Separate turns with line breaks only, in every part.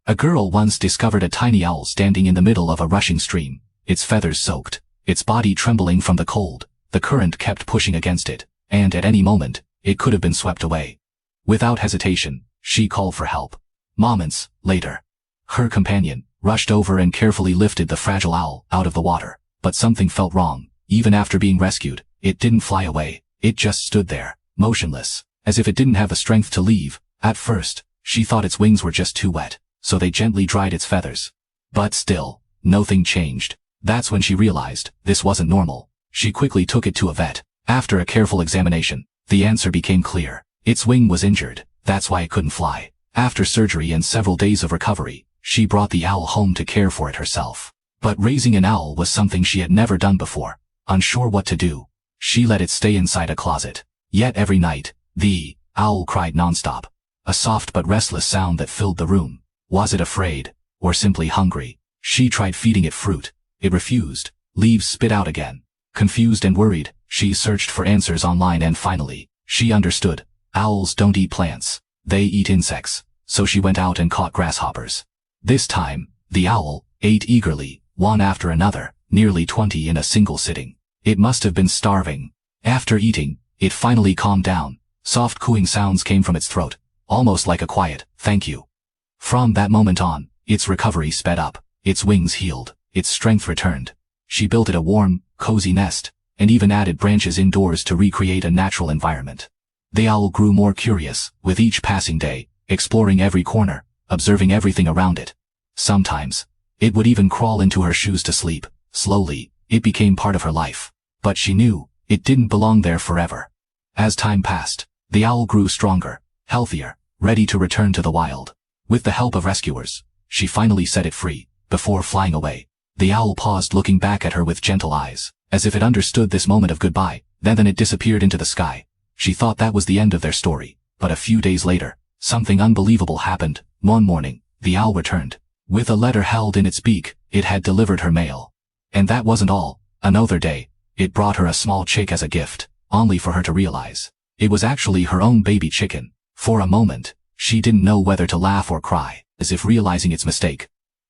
A girl once discovered a tiny owl standing in the middle of a rushing stream, its feathers soaked, its body trembling from the cold. The current kept pushing against it, and at any moment, it could have been swept away. Without hesitation, she called for help. Moments later, her companion rushed over and carefully lifted the fragile owl out of the water. But something felt wrong. Even after being rescued, it didn't fly away. It just stood there, motionless, as if it didn't have the strength to leave. At first, she thought its wings were just too wet, so they gently dried its feathers. But still, nothing changed. That's when she realized this wasn't normal. She quickly took it to a vet. After a careful examination, the answer became clear. Its wing was injured, that's why it couldn't fly. After surgery and several days of recovery, she brought the owl home to care for it herself. But raising an owl was something she had never done before. Unsure what to do, she let it stay inside a closet. Yet every night, the owl cried nonstop. A soft but restless sound that filled the room. Was it afraid, or simply hungry? She tried feeding it fruit. It refused. Leaves spit out again. Confused and worried, she searched for answers online and finally, she understood. Owls don't eat plants. They eat insects. So she went out and caught grasshoppers. This time, the owl ate eagerly, one after another, nearly 20 in a single sitting. It must have been starving. After eating, it finally calmed down. Soft cooing sounds came from its throat, almost like a quiet, thank you. From that moment on, its recovery sped up. Its wings healed. Its strength returned. She built it a warm, cozy nest, and even added branches indoors to recreate a natural environment. The owl grew more curious, with each passing day, exploring every corner, observing everything around it. Sometimes, it would even crawl into her shoes to sleep. Slowly, it became part of her life. But she knew, it didn't belong there forever. As time passed, the owl grew stronger, healthier, ready to return to the wild. With the help of rescuers, she finally set it free. Before flying away, the owl paused, looking back at her with gentle eyes, as if it understood this moment of goodbye. Then it disappeared into the sky. She thought that was the end of their story. But a few days later, something unbelievable happened. One morning, the owl returned. With a letter held in its beak, it had delivered her mail. And that wasn't all. Another day, it brought her a small chick as a gift, only for her to realize it was actually her own baby chicken. For a moment, she didn't know whether to laugh or cry, as if realizing its mistake.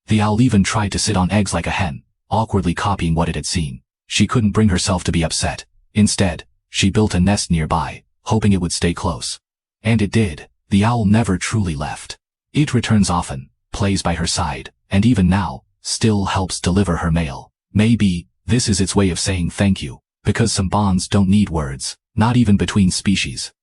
The owl even tried to sit on eggs like a hen, awkwardly copying what it had seen. She couldn't bring herself to be upset. Instead, she built a nest nearby, hoping it would stay close. And it did. The owl never truly left. It returns often, plays by her side, and even now, still helps deliver her mail. Maybe, this is its way of saying thank you, because some bonds don't need words, not even between species.